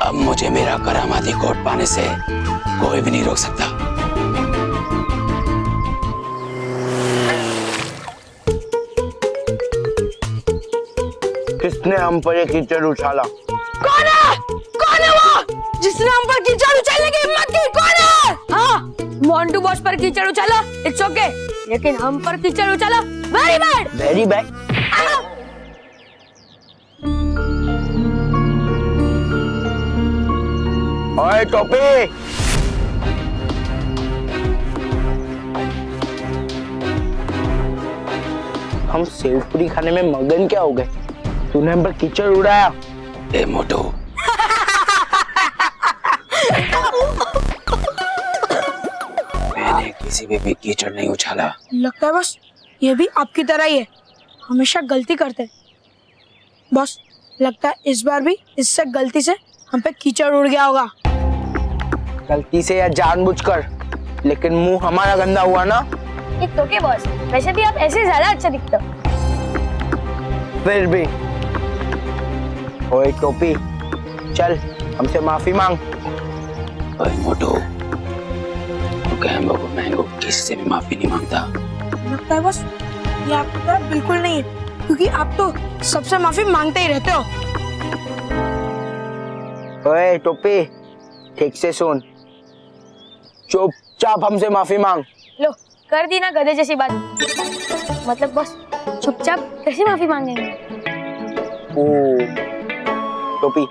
अब मुझे मेरा करामाती कोट पाने से कोई भी नहीं रोक सकता। किसने हम पर ये कीचड़ उछाला? कौन है? कौन है वो जिसने हम पर कीचड़ उछालने की हिम्मत की? कौन है? हाँ, मोंटू बॉस पर कीचड़ उछाला, इट्स ओके, लेकिन हम पर कीचड़ उछाला वेरी बैड। Very bad. ओए टोपी, हम सेवपुरी खाने में मगन क्या हो गए? तूने हम पर कीचड़ उड़ाया। ए मोटू, मैंने किसी पे भी कीचड़ नहीं उछाला। लगता है बस ये भी आपकी तरह ही है, हमेशा गलती करते हैं। बॉस, लगता है इस बार भी इससे गलती से हम पे कीचड़ उड़ गया होगा। गलती से या जानबूझकर, लेकिन मुंह हमारा गंदा हुआ ना। इट्स ओके बॉस, वैसे भी आप ऐसे ज्यादा अच्छा दिखते हो। फिर भी ओए टोपी, चल हमसे माफी मांग। ओए मोटू, तू कैम्बो को मैंगो किसी से भी माफी नहीं मांगता। लगता है बस ये आपकी तरह बिल्कुल नहीं है, क्योंकि आप तो सबसे माफी मांगते ही रहते हो। ओए टोपी, ठीक से सुन, चुपचाप हमसे माफी मांग। लो, कर दी ना गधे जैसी बात। मतलब बॉस, चुपचाप कैसे माफी मांगेंगे? ओ टोपी,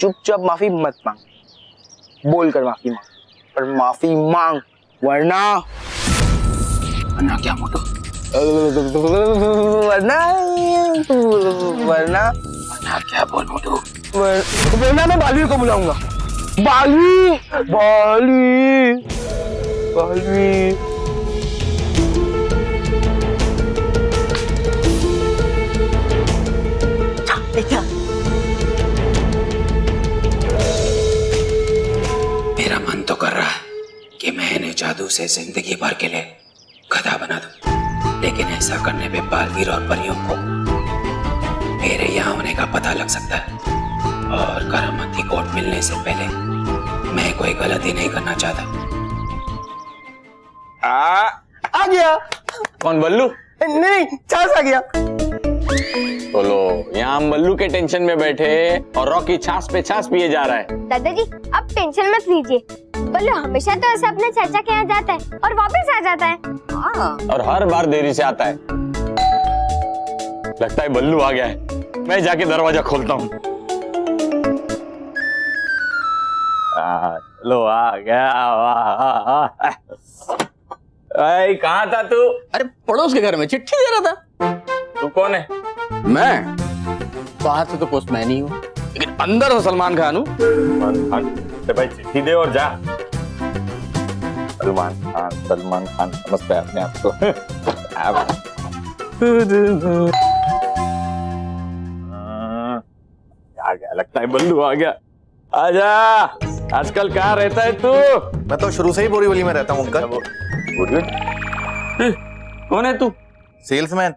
चुपचाप माफी मत मांग, बोल कर माफी मांग, पर माफी मांग, वरना क्या मोटू? वरना वरना क्या बोल मोटू? वरना मैं बालवी को बुलाऊंगा। बालवी, बालवी, बालवी। मेरा मन तो कर रहा है कि मैं इन्हें जादू से जिंदगी भर के लिए गधा बना दूं, लेकिन ऐसा करने पे बालवीर और परियों को मेरे यहाँ होने का पता लग सकता है, और करामाती कोट मिलने से पहले मैं कोई गलती नहीं करना चाहता। आ गया। कौन, बल्लू? नहीं, चांस आ गया। तो लो, यहाँ हम बल्लू के टेंशन में बैठे और रॉकी छाछ पे छाछ पिए जा रहा है। दादाजी, अब टेंशन मत लीजिए। बल्लू हमेशा तो ऐसे अपने चाचा के यहाँ जाता है और वापस आ जाता है। और हर बार देरी से आता है। लगता है बल्लू आ गया है, मैं जाके दरवाजा खोलता हूँ। लो, आ गया। कहाँ था तू? अरे पड़ोस के घर में चिट्ठी दे रहा था। तू कौन है? मैं बाहर से तो पोस्टमैन ही हूँ, लेकिन अंदर तो सलमान खान हूँ। भाई चिट्ठी दे और जा। सलमान खान, सलमान खान समझता है अपने आप को। आ गया, लगता है बल्लू आ गया। आजा, आजकल कहाँ रहता है तू? मैं तो शुरू से ही बोरीवली में रहता हूँ अंकल। कौन है तू? सेल्समैन।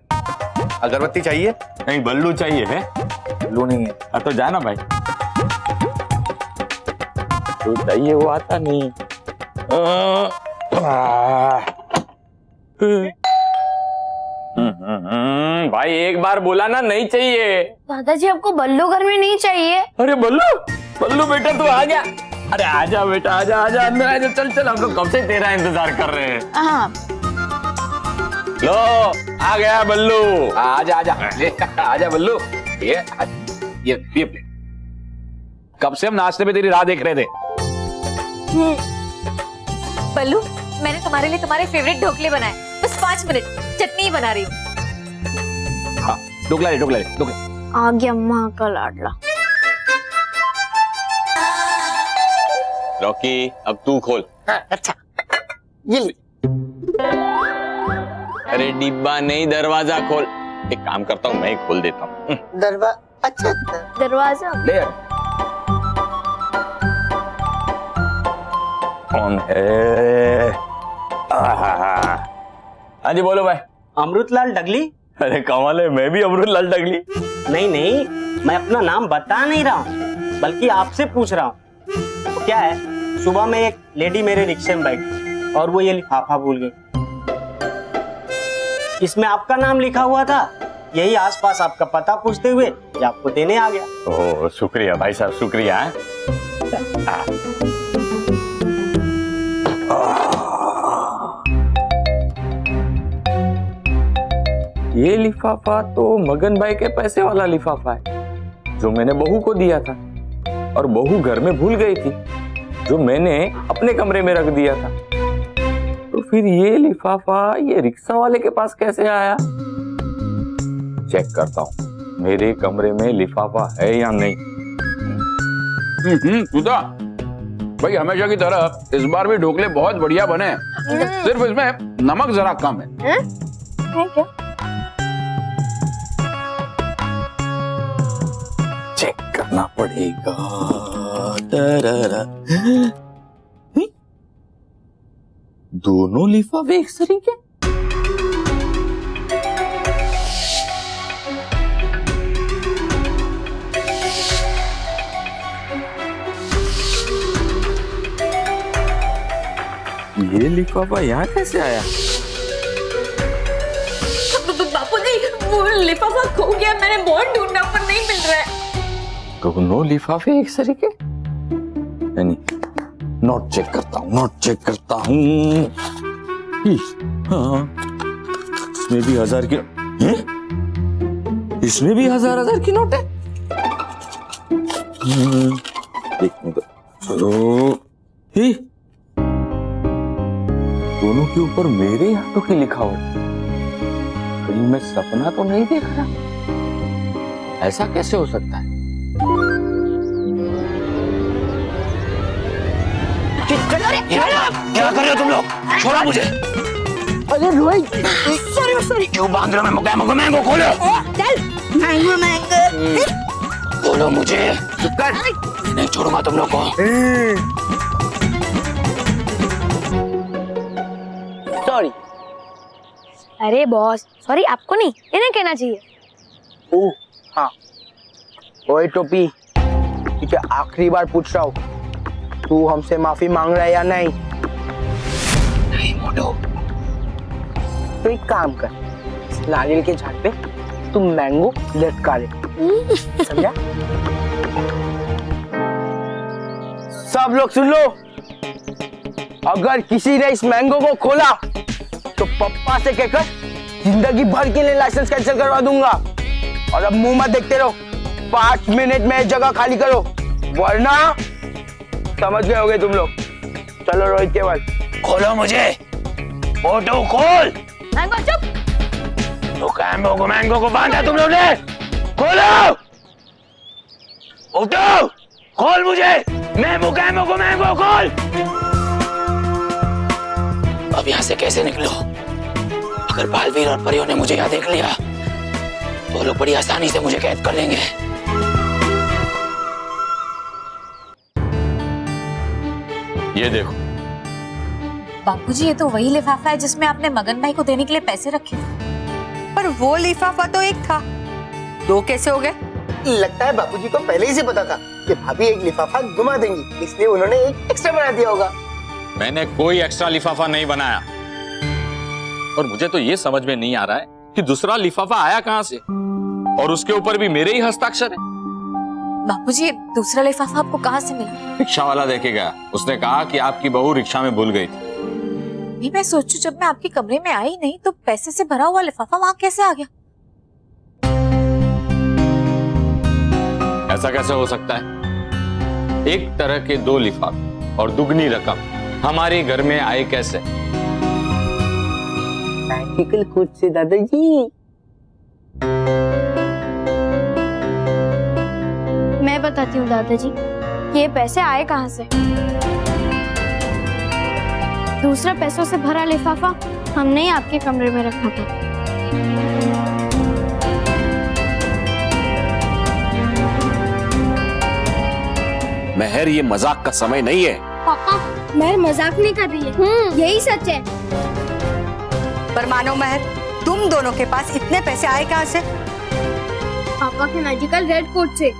अगरबत्ती चाहिए? नहीं, बल्लू चाहिए है। बल्लू नहीं है। तो जाना भाई, तू चाहिए वो आता नहीं। भाई एक बार बोला ना नहीं चाहिए। दादाजी, आपको बल्लू घर में नहीं चाहिए। अरे बल्लू, बल्लू बेटा तू आ गया। अरे आजा बेटा, आजा आजा, अंदर आजा। चल चल, हम लोग कब से तेरा इंतजार कर रहे हैं। हाँ, लो, आ गया बल्लू। आजा आजा, आजा बल्लू। ये कब से हम नाश्ते में तेरी राह देख रहे थे। बल्लू, मैंने तुम्हारे लिए तुम्हारे फेवरेट ढोकले बनाए, बस 5 मिनट, चटनी ही बना रही हूँ। हाँ, ढोकला ले, ढोकला ले, ढोकला। आ गया माँ का लाडला। रॉकी, अब तू खोल। अच्छा, ये ले। अरे डिब्बा नहीं, दरवाजा खोल। एक काम करता हूँ, मैं ही खोल देता हूँ। अच्छा, दरवाजा ले। कौन है? हाँ जी, बोलो भाई। अमृतलाल डगली। अरे कमाल है, मैं भी अमृतलाल डगली। नहीं नहीं, मैं अपना नाम बता नहीं रहा हूँ, बल्कि आपसे पूछ रहा हूँ। क्या है, सुबह में एक लेडी मेरे रिक्शे में बैठी और वो ये लिफाफा भूल गई। इसमें आपका नाम लिखा हुआ था। यही आसपास आपका पता पूछते हुए ये आपको देने आ गया। ओह शुक्रिया भाई साहब, शुक्रिया। ये लिफाफा तो मगन भाई के पैसे वाला लिफाफा है जो मैंने बहू को दिया था, और बहू घर में भूल गई थी जो मैंने अपने कमरे में रख दिया था। तो फिर ये लिफाफा ये रिक्शा वाले के पास कैसे आया? चेक करता हूँ मेरे कमरे में लिफाफा है या नहीं। सुधा भाई, हमेशा की तरह इस बार भी ढोकले बहुत बढ़िया बने हैं। सिर्फ इसमें नमक जरा कम है। है क्या? चेक करना पड़ेगा। दोनों लिफाफे एक तरीके। ये लिफाफा यहाँ कैसे आया? बापू जी, वो लिफाफा खो गया, मैंने बहुत ढूंढा पर नहीं मिल रहा है। दोनों लिफाफे एक तरीके? नहीं, नोट चेक करता हूँ, नोट चेक करता हूँ। हाँ, इसमें भी 1000 की हैं? इसमें भी 1000 की नोट है। देखने दो। चलो, दोनों के ऊपर मेरे हाथों की लिखावट। कहीं मैं सपना तो नहीं देख रहा? ऐसा कैसे हो सकता है? क्या कर रहे हो तुम लोग? छोड़ो मुझे। अरे रोहित, सॉरी। क्यों बांध रहे हो? मैं मैंगो खोलो। चल, मैंगो। खोलो मुझे। चुप कर। नहीं छोड़ूंगा तुम लोग को। सॉरी। अरे बॉस, सॉरी आपको नहीं, इन्हें कहना चाहिए। ओह हाँ। ओए टोपी, तुझे आखिरी बार पूछ रहा हूँ, तू हमसे माफी मांग रहा है या नहीं? नहीं मोटो। तो एक काम कर, इस नारियल के झाड़ पे तू मैंगो लटका दे, समझा? सब लोग सुन लो, अगर किसी ने इस मैंगो को खोला तो पप्पा से कहकर जिंदगी भर के लिए लाइसेंस कैंसिल करवा दूंगा। और अब मुंह मत देखते रहो, 5 मिनट में जगह खाली करो, वरना समझ गए होगे तुम लोग। चलो रोहित केवल, खोलो मुझे। ऑटो खोल। मैंगो चुप। तो मैंगो को बांधा तुम लोग ने। खोलो। ऑटो खोल मुझे। मैंगो खोल। अब यहाँ से कैसे निकलो? अगर बालवीर और परियों ने मुझे यहाँ देख लिया तो लोग बड़ी आसानी से मुझे कैद कर लेंगे। ये देखो बापूजी, ये तो वही लिफाफा है जिसमें आपने मगन भाई को देने के लिए पैसे रखे थे। पर वो लिफाफा तो एक था, 2 कैसे हो गए? लगता है बापूजी को पहले ही से पता था कि भाभी एक लिफाफा घुमा देंगी, इसलिए उन्होंने एक एक्स्ट्रा बना दिया होगा। मैंने कोई एक्स्ट्रा लिफाफा नहीं बनाया, और मुझे तो ये समझ में नहीं आ रहा है कि दूसरा लिफाफा आया कहां से, और उसके ऊपर भी मेरे ही हस्ताक्षर है। बापूजी, दूसरा लिफाफा आपको कहाँ से मिला? रिक्शा वाला देखे गया, उसने कहा कि आपकी बहू रिक्शा में भूल गई थी। नहीं, मैं सोचूं जब मैं आपके कमरे में आई नहीं तो पैसे से भरा हुआ लिफाफा वहां कैसे आ गया? ऐसा कैसे हो सकता है? एक तरह के 2 लिफाफे और दुगनी रकम हमारे घर में आए कैसे? मैजिकल खुद से दादाजी। मैं बताती हूँ दादाजी, ये पैसे आए कहाँ से। दूसरा पैसों से भरा लिफाफा हमने ही आपके कमरे में रखा था। महर, ये मजाक का समय नहीं है। पापा, मैं मजाक नहीं कर रही है, यही सच है। पर मानो महर, तुम दोनों के पास इतने पैसे आए कहाँ से? पापा के मैजिकल रेड कोट से।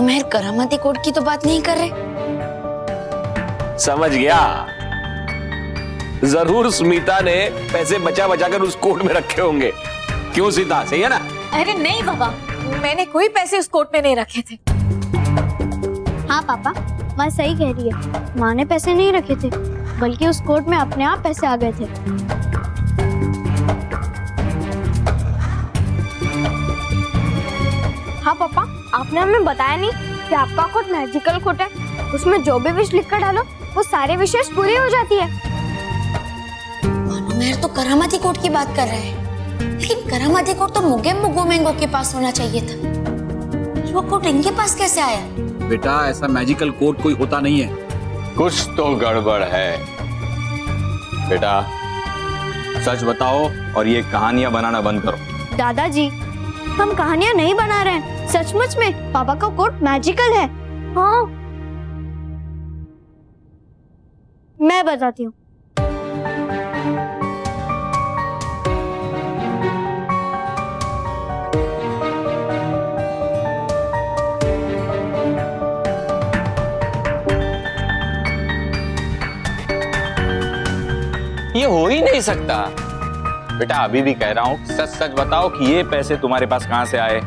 मानो मेहर करामाती कोट की तो बात नहीं कर रहे। समझ गया, जरूर स्मिता ने पैसे बचा बचा कर उस कोट में रखे होंगे। क्यों सीता, सही है ना? अरे नहीं बाबा, मैंने कोई पैसे उस कोट में नहीं रखे थे। हाँ पापा, माँ सही कह रही है। माँ ने पैसे नहीं रखे थे, बल्कि उस कोट में अपने आप पैसे आ गए थे। हाँ पापा, आपने हमें बताया नहीं कि आपका कोट मैजिकल कोट है। उसमें जो भी विश लिखकर डालो वो सारे विशेष पूरी हो जाती है। मानो मेहर तो करामाती कोट की बात कर रहे हैं, लेकिन करामाती कोट तो मुगे मुगोमेंगो के पास होना चाहिए था। वो कोट इनके पास कैसे आया? बेटा ऐसा मैजिकल कोट कोई होता नहीं है। कुछ तो गड़बड़ है बेटा, सच बताओ और ये कहानियां बनाना बंद करो। दादाजी, हम कहानियां नहीं बना रहे हैं, सचमुच में पापा का कोट मैजिकल है। हाँ, मैं बताती हूँ। ये हो ही नहीं सकता बेटा, अभी भी कह रहा हूँ, सच सच बताओ कि ये पैसे तुम्हारे पास कहाँ से आए?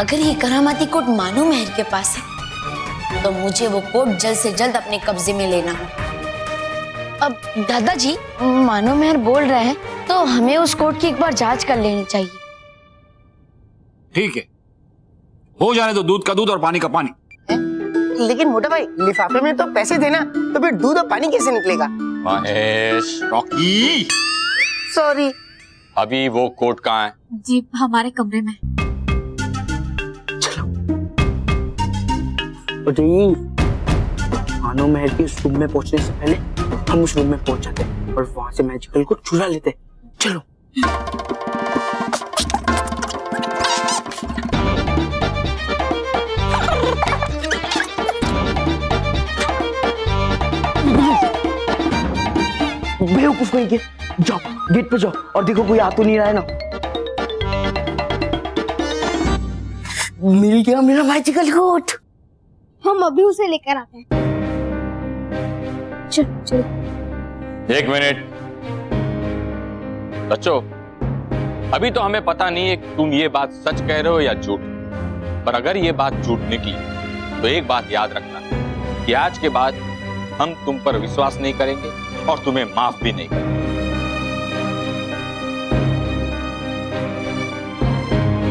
अगर ये करामाती कोट मानो मेहर के पास है तो मुझे वो कोट जल्द से जल्द अपने कब्जे में लेना है। अब दादाजी, मानो मेहर बोल रहे हैं तो हमें उस कोट की एक बार जांच कर लेनी चाहिए। ठीक है, हो जाने दो दूध का दूध और पानी का पानी। लेकिन मोटा भाई, लिफाफे में तो पैसे थे ना, तो फिर दूध और पानी कैसे निकलेगा? Mahesh, Rocky, sorry. अभी वो कोट कहाँ है? जी हमारे कमरे में। मानो महल के उस रूम में पहुंचने से पहले हम उस रूम में पहुंच जाते और वहां से मैजिकल को चुरा लेते। चलो। बेवकूफ कहीं के, जाओ गेट पे जाओ और देखो कोई आ तो नहीं रहा है ना। मिल गया मेरा मैजिकल कोट। हम अभी उसे लेकर आते हैं। चल चल। एक मिनट बच्चों, अभी तो हमें पता नहीं है कि तुम ये बात सच कह रहे हो या झूठ, पर अगर ये बात झूठ निकली तो एक बात याद रखना कि आज के बाद हम तुम पर विश्वास नहीं करेंगे और तुम्हें माफ भी नहीं करेंगे।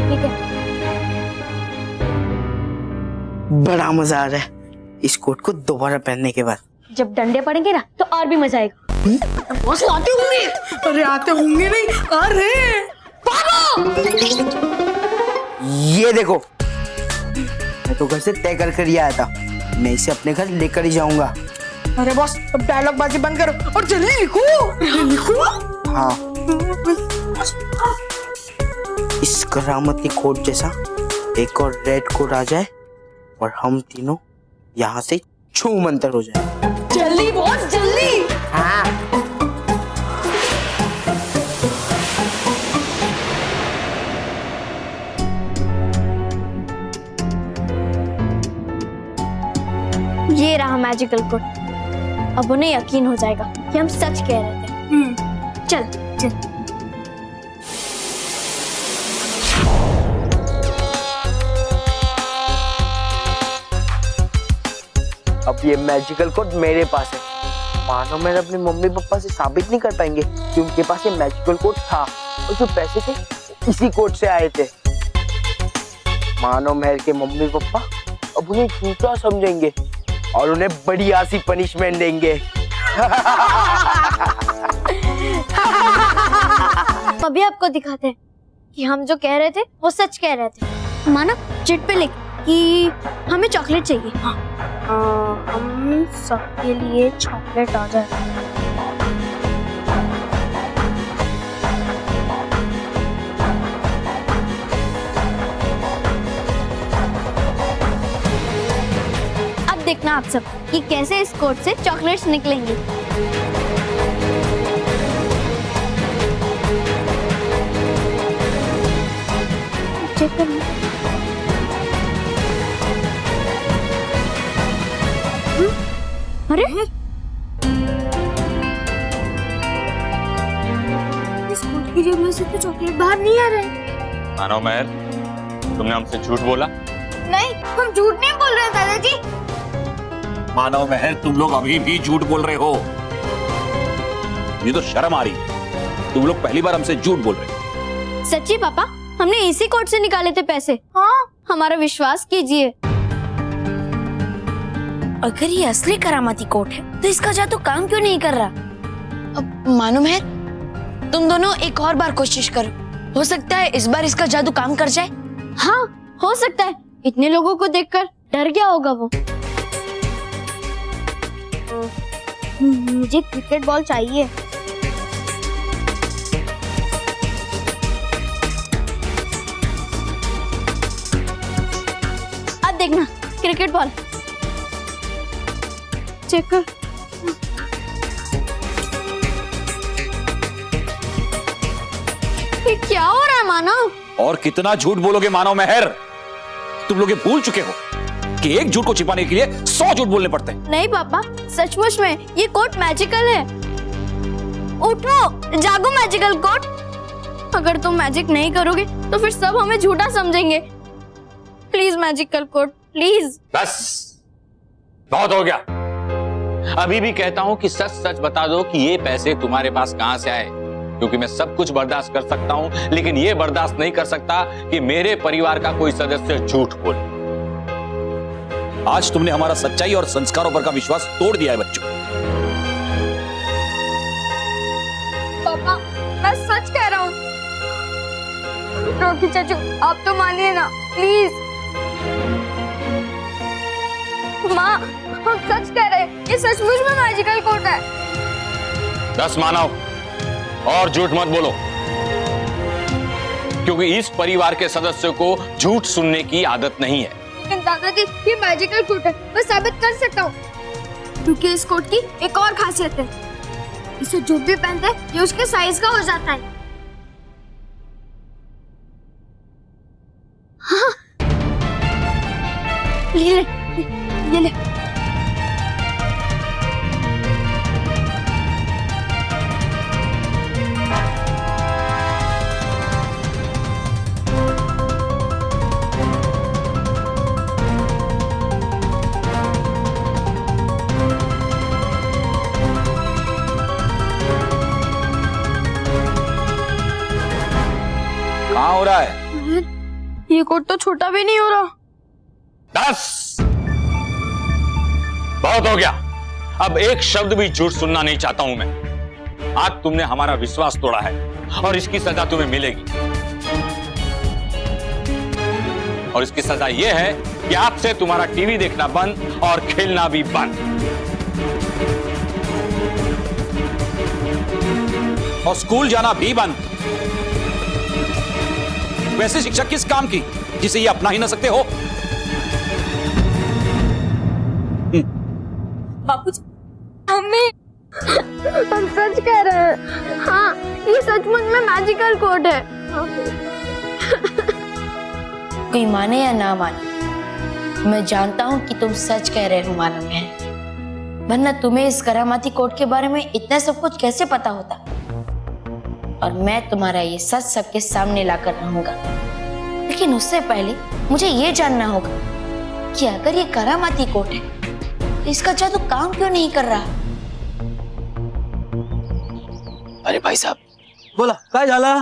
ठीक है। बड़ा मजा आ रहा है इस कोट को दोबारा पहनने के बाद। जब डंडे पड़ेंगे ना तो और भी मजा आएगा। बॉस आते होंगे। अरे आते होंगे नहीं, अरे ये देखो, मैं तो घर से तय कर कर ही आया था, मैं इसे अपने घर लेकर ही जाऊंगा। अरे बॉस, अब डायलॉग बाजी बंद करो और जल्दी लिखो। हाँ, इस करामती कोट जैसा एक और रेड कोट आ जाए और हम तीनों यहाँ से छू मंतर हो जाए। जल्दी बॉस, जल्दी। हाँ। ये रहा मैजिकल कोट। अब उन्हें यकीन हो जाएगा कि हम सच कह रहे थे। चल चल। अब ये मैजिकल कोट मेरे पास है। मानो मैंने अपने मम्मी पापा से साबित नहीं कर पाएंगे कि उनके पास ये मैजिकल कोट था और जो पैसे थे इसी कोट से आए थे। मानो महर के मम्मी पापा अब उन्हें झूठा समझेंगे और उन्हें बढ़िया सी पनिशमेंट देंगे। अभी आपको दिखाते हैं कि हम जो कह रहे थे वो सच कह रहे थे। माना चिट पे लिख कि हमें चॉकलेट चाहिए। हम सबके लिए चॉकलेट आ जाए। अब देखना आप सब कि कैसे इस कोट से चॉकलेट्स निकलेंगी। चेक करना। आपकी जेब में से तो चॉकलेट बाहर नहीं आ रहे। मानो मेहर, तुमने हमसे झूठ बोला? नहीं, हम झूठ नहीं बोल रहे दादाजी। मानव महर, तुम लोग अभी भी झूठ बोल रहे हो। ये तो शर्म आ रही है, तुम लोग पहली बार हमसे झूठ बोल रहे हो। सच्ची पापा, हमने इसी कोड से निकाले थे पैसे। हाँ, हमारा विश्वास कीजिए। अगर ये असली करामाती कोट है तो इसका जादू काम क्यों नहीं कर रहा? अब मानो मेहर, तुम दोनों एक और बार कोशिश करो, हो सकता है इस बार इसका जादू काम कर जाए। हाँ, हो सकता है। इतने लोगों को देखकर डर गया होगा वो। मुझे क्रिकेट बॉल चाहिए। अब देखना, क्रिकेट बॉल चेक कर। ये क्या हो रहा है मानव? और कितना झूठ बोलोगे मानव महर? तुम लोग ये भूल चुके हो कि एक झूठ को छिपाने के लिए 100 झूठ बोलने पड़ते हैं। नहीं पापा, सचमुच में ये कोट मैजिकल है। उठो, जागो मैजिकल कोट। अगर तुम मैजिक नहीं करोगे तो फिर सब हमें झूठा समझेंगे। Please magical coat, please. बस, बहुत हो गया। अभी भी कहता हूं कि सच सच बता दो कि ये पैसे तुम्हारे पास कहां से आए, क्योंकि मैं सब कुछ बर्दाश्त कर सकता हूं, लेकिन ये बर्दाश्त नहीं कर सकता कि मेरे परिवार का कोई सदस्य झूठ बोले। आज तुमने हमारा सच्चाई और संस्कारों पर का विश्वास तोड़ दिया है बच्चों। पापा, मैं सच कह रहा हूँ। रॉकी चाचू, आप तो मानिए ना, प्लीज। माँ, हम सच कह रहे हैं, ये सचमुच में मैजिकल कोट है। दस मानव, और झूठ मत बोलो, क्योंकि इस परिवार के सदस्यों को झूठ सुनने की आदत नहीं है। लेकिन दादाजी, ये मैजिकल कोट है, मैं साबित कर सकता हूँ। क्योंकि इस कोट की एक और खासियत है, इसे जो भी पहनता है ये उसके साइज का हो जाता है। हाँ, ये ले, ये ले। कहाँ हो रहा है? ये कोट तो छोटा भी नहीं हो रहा। 10, बहुत हो गया। अब एक शब्द भी झूठ सुनना नहीं चाहता हूं मैं। आज तुमने हमारा विश्वास तोड़ा है और इसकी सजा तुम्हें मिलेगी। और इसकी सजा यह है कि आपसे तुम्हारा टीवी देखना बंद और खेलना भी बंद। और स्कूल जाना भी बंद। वैसे शिक्षा किस काम की जिसे ये अपना ही ना सकते हो? बापूजी, मम्मी, हम सच कह रहे हैं। हाँ, ये सचमुच में मैजिकल कोट है। कोई माने या ना माने, मैं जानता हूँ कि तुम सच कह रहे हो मानो मेहर, वरना तुम्हें इस करामाती कोट के बारे में इतना सब कुछ कैसे पता होता? और मैं तुम्हारा ये सच सबके सामने लाकर रहूंगा। लेकिन उससे पहले मुझे ये जानना होगा कि अगर ये करामाती कोट है तो इसका जादू काम क्यों नहीं कर रहा? अरे भाई साहब, बोला काय झाला?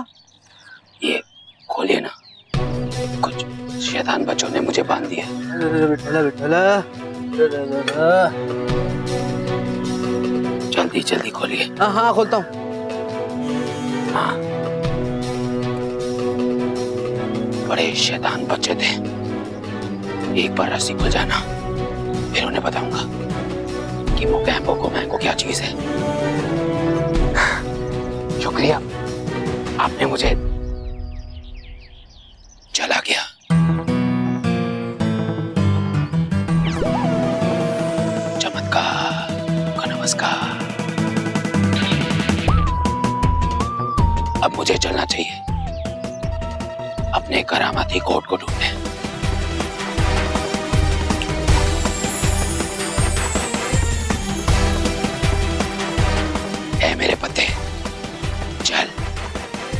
ये खोलिए ना, कुछ शैतान बच्चों ने मुझे बांध दिया। जल्दी जल्दी खोलिए। हाँ, खोलता हूँ। हाँ, बड़े शैतान बच्चे थे। एक बार रस्सी खुल जाना, फिर उन्हें बताऊंगा कि मोको मैंगो क्या चीज है। शुक्रिया, आपने मुझे चला गया। चमत्कार का नमस्कार। अब मुझे चलना चाहिए अपने करामाती कोट को ढूंढने। ए मेरे पत्ते, चल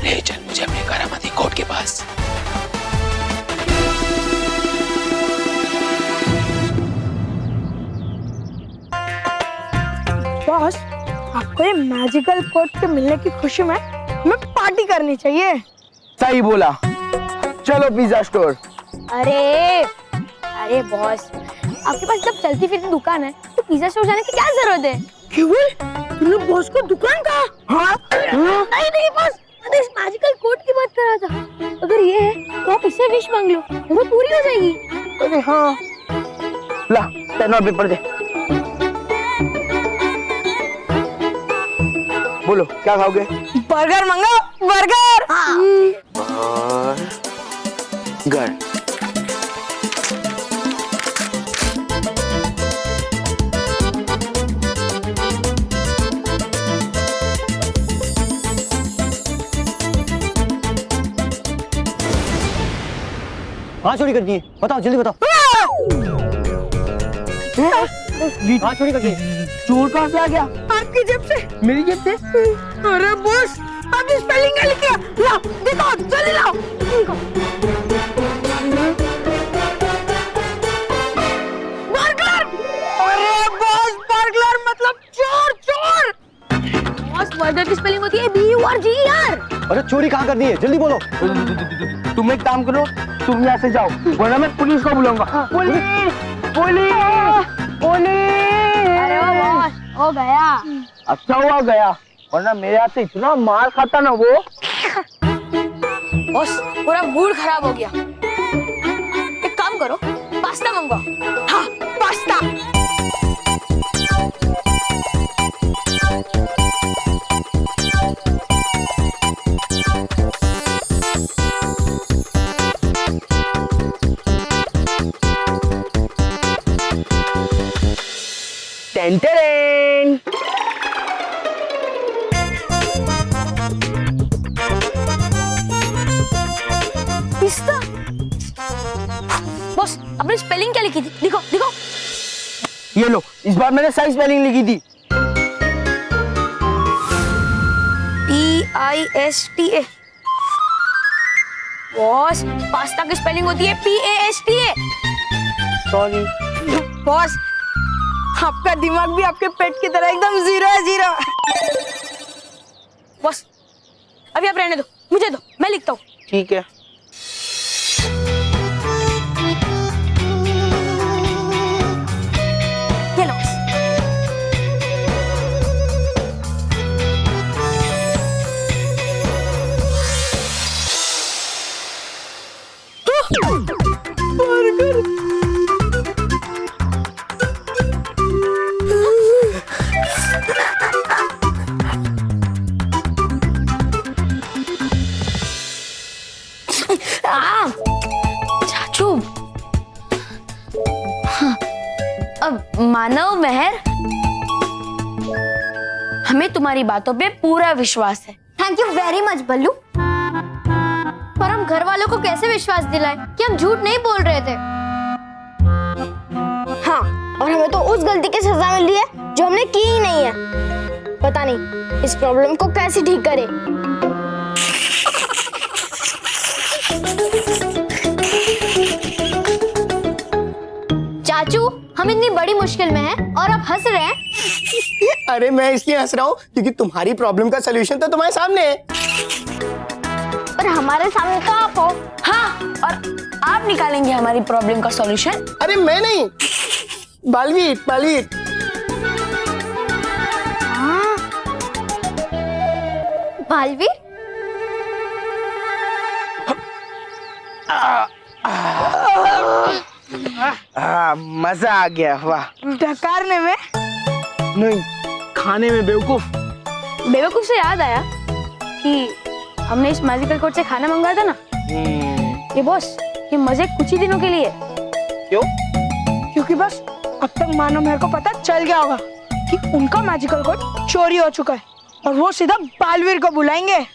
ले चल मुझे अपने करामाती कोर्ट के पास। बॉस, आपको ये मैजिकल कोट के मिलने की खुशी में हमें पार्टी करनी चाहिए। सही बोला, चलो पिज्जा स्टोर। अरे बॉस, आपके पास जब चलती फिरती दुकान है तो पिज्जा स्टोर जाने की क्या जरूरत है? क्यों? तुमने बॉस को दुकान कहा? हाँ? नहीं बॉस, मैं इस मैजिकल कोट की बात कर रहा था। अगर ये है तो आप इससे विश मांग लो, वो पूरी हो जाएगी। अरे हाँ, ला पेन और पेपर दे। बोलो क्या खाओगे? बर्गर मंगाओ, बर्गर। बर्गर। कहाँ चोरी कर दी? बताओ जल्दी बताओ। कहाँ चोरी कर दी? चोर कहाँ से आ गया? आपकी जेब से। मेरी जेब से? अरे बॉस, आपने स्पेलिंग क्या लिखा? लाओ, दिखाओ, जल्दी लाओ। बर्गलर! अरे बॉस, बर्गलर मतलब चोर। बॉस, बर्गर की स्पेलिंग होती है BURGER। अरे चोरी कहाँ कर दी है? जल्दी बोलो। तुम एक काम करो, तुम यहाँ से जाओ वरना मैं पुलिस को बुलाऊंगा। पुलिस! अरे ओ बॉस, हो गया। अच्छा हुआ गया, वरना मेरे हाथ से इतना मार खाता ना वो। बॉस, पूरा मूड खराब हो गया। एक काम करो, पास्ता मंगवाओ। हाँ, पास्ता। टेंटेरेन। पिस्ता। बॉस, आपने स्पेलिंग क्या लिखी थी? दिखाओ। ये लो, इस बार मैंने सही स्पेलिंग लिखी थी। PISTA। बॉस, पास्ता की स्पेलिंग होती है PASTA। सॉरी बॉस, आपका दिमाग भी आपके पेट की तरह एकदम जीरो। बॉस, अभी आप रहने दो, मुझे दो, मैं लिखता हूँ। ठीक है। ये लो। चाचू, हाँ, अब मानव मेहर, हमें तुम्हारी बातों पे पूरा विश्वास है। थैंक यू वेरी मच बल्लू। पर हम घर वालों को कैसे विश्वास दिलाएं कि हम झूठ नहीं बोल रहे थे? हाँ, और हमें तो उस गलती की सजा मिल रही है जो हमने की ही नहीं है। पता नहीं इस प्रॉब्लम को कैसे ठीक करें। चाचू, हम इतनी बड़ी मुश्किल में हैं और आप हंस रहे हैं। अरे मैं इसलिए हंस रहा हूँ क्योंकि तुम्हारी प्रॉब्लम का सलूशन तो तुम्हारे सामने है। पर हमारे सामने तो आप हो। हाँ, और आप निकालेंगे हमारी प्रॉब्लम का सॉल्यूशन। अरे मैं नहीं, बालवीर। बालवीर? मजा आ गया, वाह। डकारने में नहीं, खाने में बेवकूफ। बेवकूफ से याद आया कि हमने इस मैजिकल कोट से खाना मंगवाया था ना। ये बॉस, ये मजे कुछ ही दिनों के लिए। क्यों? क्योंकि बस अब तक मानव मेहर को पता चल गया होगा कि उनका मैजिकल कोट चोरी हो चुका है और वो सीधा बालवीर को बुलाएंगे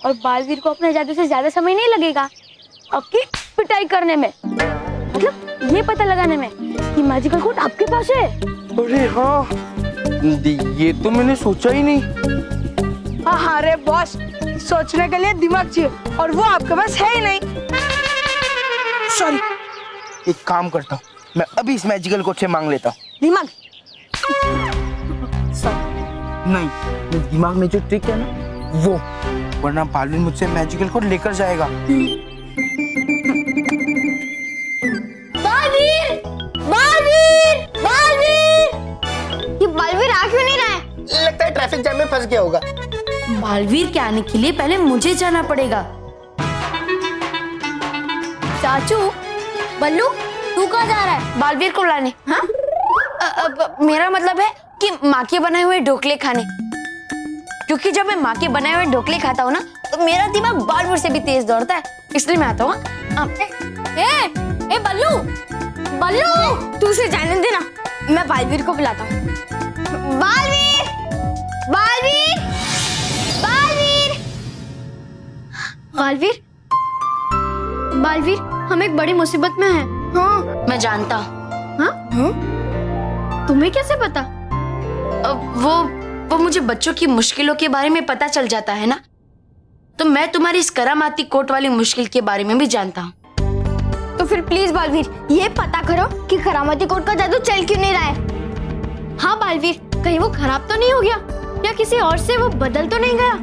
और बालवीर को अपने जादू से ज्यादा समय नहीं लगेगा आपकी पिटाई करने में, मतलब ये पता लगाने में कि मैजिकल कोट आपके पास है। अरे हाँ, ये तो मैंने सोचा ही नहीं। अरे बॉस, सोचने के लिए दिमाग चाहिए और वो आपके पास है ही नहीं। सॉरी, एक काम करता हूँ, मैं अभी इस मैजिकल कोट से मांग लेता हूँ। दिमाग नहीं, मेरे दिमाग में जो ट्रिक है ना वो, वरना बालवीर मुझसे मैजिकल कोट लेकर जाएगा। बालवीर, बालवीर, बालवीर! ये बालवीर आ क्यों नहीं रहा है? लगता है ट्रैफिक जाम में फंस गया होगा। बालवीर के आने के लिए पहले मुझे जाना पड़ेगा। चाचू, बल्लू तू कहाँ जा रहा है? बालवीर को लाने। हाँ? मेरा मतलब है कि माँ के बनाए हुए ढोकले खाने, क्योंकि जब मैं माँ के बनाए हुए ढोकले खाता हूँ ना तो मेरा दिमाग बालवीर से भी तेज दौड़ता है, इसलिए मैं आता हूँ। ए बल्लू, बल्लू तू उसे जाने देना, मैं बालवीर को बुलाता हूँ। बालवीर, बालवीर, बालवीर, बालवीर, बालवीर हम एक बड़ी मुसीबत में हैं। हाँ मैं जानता हूँ। हाँ? तुम्हें कैसे पता? वो मुझे बच्चों की मुश्किलों के बारे में पता चल जाता है ना, तो मैं तुम्हारी इस करामाती कोट वाली मुश्किल के बारे में भी जानता हूँ। तो फिर प्लीज बालवीर ये पता करो कि करामाती कोट का जादू चल क्यों नहीं रहा है। हाँ बालवीर, कहीं वो खराब तो नहीं हो गया या किसी और से वो बदल तो नहीं गया?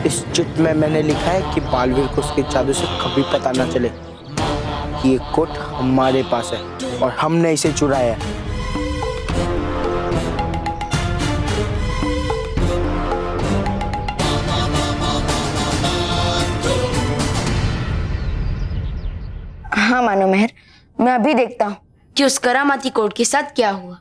इस चिट में मैंने लिखा है कि बालवीर को उसके जादू से कभी पता ना चले कि ये कोट हमारे पास है और हमने इसे चुराया है। हाँ मानो मेहर, मैं अभी देखता हूँ कि उस करामाती कोट के साथ क्या हुआ।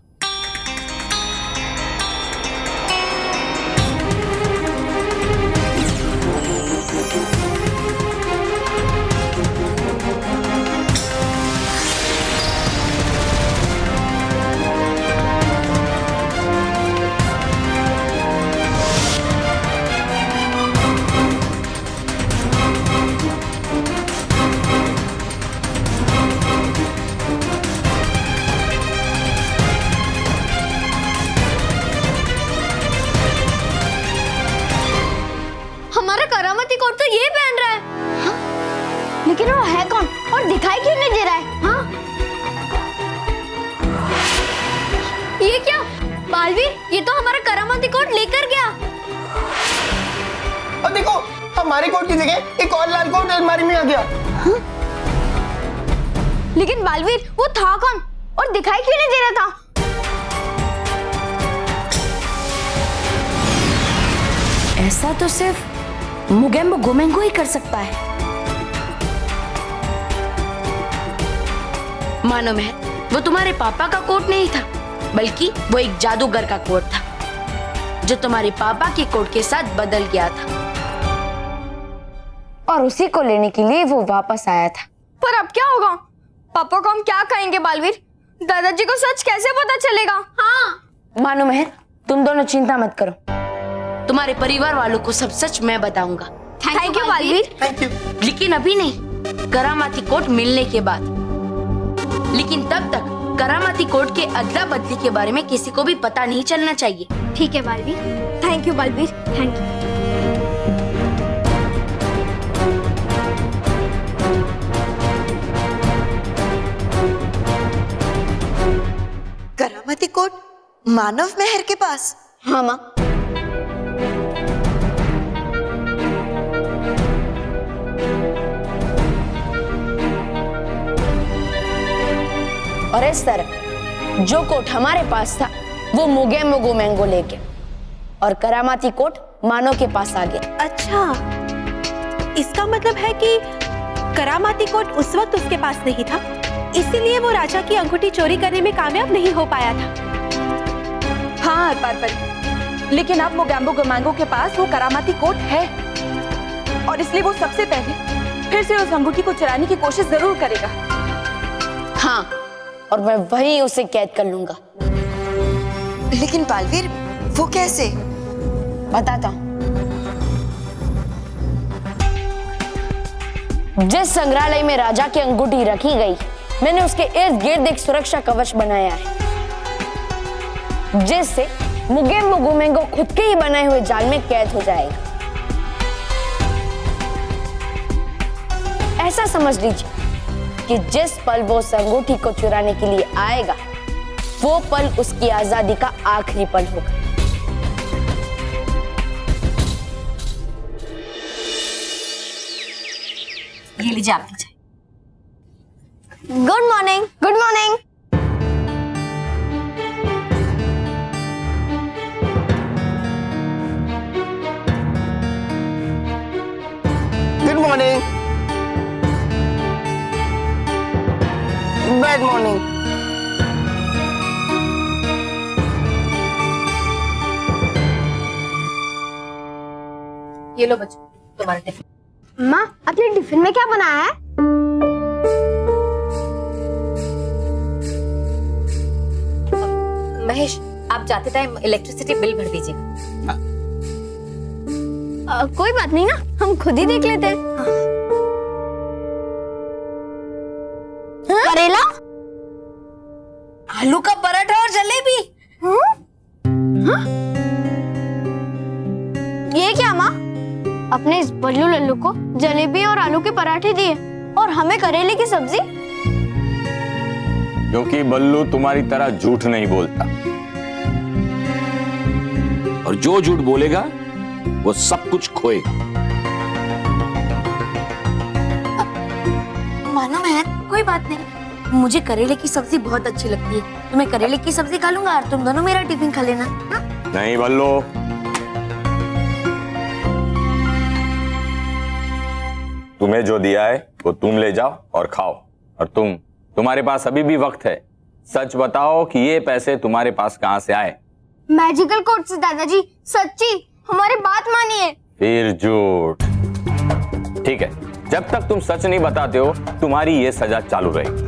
हमारा करामाती कोट तो ये पहन रहा है। हाँ? लेकिन वो है कौन और दिखाई क्यों नहीं दे रहा है? हाँ? ये क्या बालवीर, ये तो हमारा करामाती कोट लेकर गया। और देखो, हमारे कोट की जगह एक और लाल कोट अलमारी में आ गया। हाँ? लेकिन बालवीर वो था कौन और दिखाई क्यों नहीं दे रहा था? ऐसा तो सिर्फ मुगेम्बो गुमेंगो ही कर सकता है। मानो मेहर, वो तुम्हारे पापा का कोट नहीं था, बल्कि वो एक जादूगर का कोट था जो तुम्हारे पापा के कोट के साथ बदल गया था और उसी को लेने के लिए वो वापस आया था। पर अब क्या होगा? पापा को हम क्या कहेंगे बालवीर? दादाजी को सच कैसे पता चलेगा? हाँ मानो मेहर, तुम दोनों चिंता मत करो, तुम्हारे परिवार वालों को सब सच मैं बताऊंगा। Thank you Baalveer. Thank you. लेकिन अभी नहीं, करामाती कोट मिलने के बाद। लेकिन तब तक करामाती कोट के अदला बदली के बारे में किसी को भी पता नहीं चलना चाहिए। ठीक है Baalveer. Thank you Baalveer, thank you. करामाती कोट मानव मेहर के पास? हाँ माँ। और इस तरह जो कोट हमारे पास था वो मुगेम्बो गुमेंगो लेके और करामाती कोट मानो के पास आ गया। अच्छा, इसका मतलब है कि करामाती कोट उस वक्त उसके पास नहीं था, इसीलिए वो राजा की अंगूठी चोरी करने में कामयाब नहीं हो पाया था। हाँ पार्वती, लेकिन अब मुगेम्बो गुमेंगो के पास वो करामाती कोट है और इसलिए वो सबसे पहले फिर से उस अंगूठी को चुराने की कोशिश जरूर करेगा। हाँ, और मैं वहीं उसे कैद कर लूंगा। लेकिन बालवीर, वो कैसे? बताता हूँ। जिस संग्रहालय में राजा की अंगूठी रखी गई, मैंने उसके इर्द गिर्द एक सुरक्षा कवच बनाया है, जिससे मुगेम्बो गुमेंगो खुद के ही बनाए हुए जाल में कैद हो जाएगा। ऐसा समझ लीजिए कि जिस पल वो उस अंगूठी को चुराने के लिए आएगा, वो पल उसकी आजादी का आखिरी पल होगा। ये लीजिए आपकी चाय। Good morning. Good morning. Good morning. Bad morning. ये लो बच्चों, तुम्हारा टिफिन। माँ, अपने टिफिन में क्या बनाया है? महेश, आप जाते टाइम इलेक्ट्रिसिटी बिल भर दीजिएगा। कोई बात नहीं ना, हम खुद ही देख लेते हैं। करेला, आलू का पराठा और जलेबी। ये क्या माँ? अपने इस बल्लू लल्लू को जलेबी और आलू के पराठे दिए और हमें करेले की सब्जी। क्योंकि बल्लू तुम्हारी तरह झूठ नहीं बोलता, और जो झूठ बोलेगा वो सब कुछ खोएगा। मानो महर, कोई बात नहीं, मुझे करेले की सब्जी बहुत अच्छी लगती है, तो मैं करेले की सब्जी खा लूंगा और तुम दोनों मेरा टिफिन खा लेना। हा? नहीं बल्लू, तुम्हें जो दिया है वो तुम ले जाओ और खाओ। और तुम्हारे पास अभी भी वक्त है, सच बताओ कि ये पैसे तुम्हारे पास कहां से आए? मैजिकल कोड से दादाजी। सच्ची, हमारी बात मानिए। फिर झूठ। ठीक है, जब तक तुम सच नहीं बताते हो तुम्हारी ये सजा चालू रहेगी।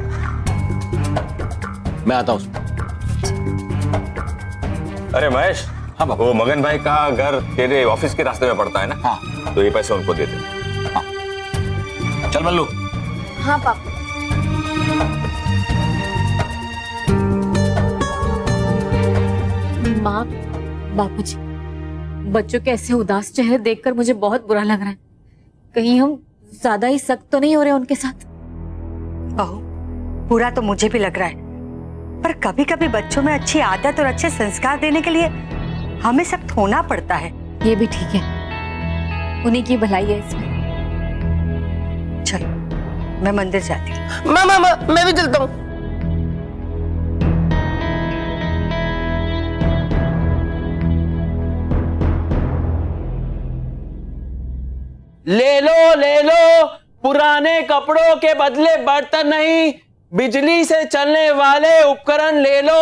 मैं आता हूं। अरे महेश, हाँ बाबा। वो मगन भाई का घर तेरे ऑफिस के रास्ते में पड़ता है ना? हाँ। तो ये पैसे उनको दे दे। चल बल्लू। हाँ पापा। माँ, बापूजी, बच्चों के ऐसे उदास चेहरे देखकर मुझे बहुत बुरा लग रहा है। कहीं हम ज्यादा ही सख्त तो नहीं हो रहे उनके साथ? बहू, बुरा तो मुझे भी लग रहा है, पर कभी कभी बच्चों में अच्छी आदत और अच्छे संस्कार देने के लिए हमें सख्त होना पड़ता है। ये भी ठीक है, उन्हीं की भलाई है इसमें। चलो, मैं मंदिर जाती हूँ। मैं भी चलता हूँ। ले लो पुराने कपड़ों के बदले बर्तन नहीं, बिजली से चलने वाले उपकरण ले लो।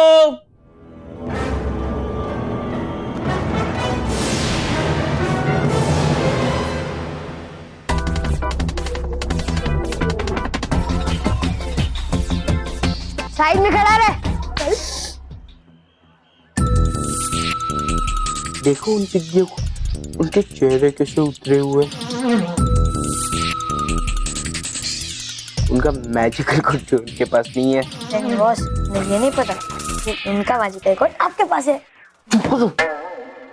साइड में खड़ा रहे। देखो उन पिग्गियों को, उनके चेहरे कैसे उतरे हुए। उनका मैजिकल कोड जो उनके पास नहीं है। नहीं बॉस, मुझे नहीं पता कि उनका मैजिकल कोड आपके पास है।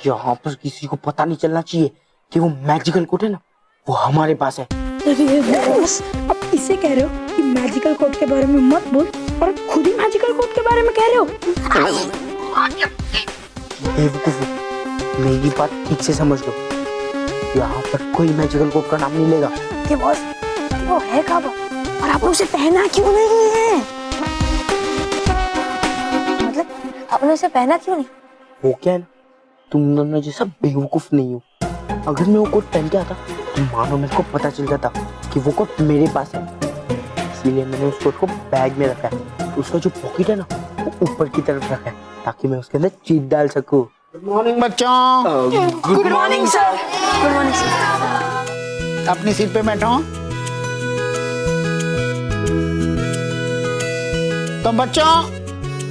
यहाँ पर किसी को पता नहीं चलना चाहिए कि वो मैजिकल कोड है ना, वो हमारे पास है। बॉस, आप इसे कह रहे हो कि मैजिकल कोड के बारे में मत बोल, और खुद ही मैजिकल कोड के बारे में कह रहे हो? बेवकूफ, मेरी बात ठीक से समझ लो, यहाँ पर कोई मैजिकल कोड का नाम नहीं लेगा। कि बॉस, वो है कहाँ पर और आपने उसे पहना क्यों नहीं है? मतलब आपने उसे पहना क्यों नहीं? वो क्या है ना, तुम दोनों जैसा बेवकूफ नहीं हो। अगर मैं वो कोट पहन के आता तो मानो मेरे को पता चल जाता कि वो कोट मेरे पास है, इसीलिए मैंने उस कोट को बैग में रखा है। उसका जो पॉकेट है ना, वो ऊपर की तरफ रखा है ताकि मैं उसके अंदर चीट डाल सकूं। गुड मॉर्निंग बच्चों। Good morning sir. Good morning sir. अपनी सीट पे बैठो। तो बच्चों,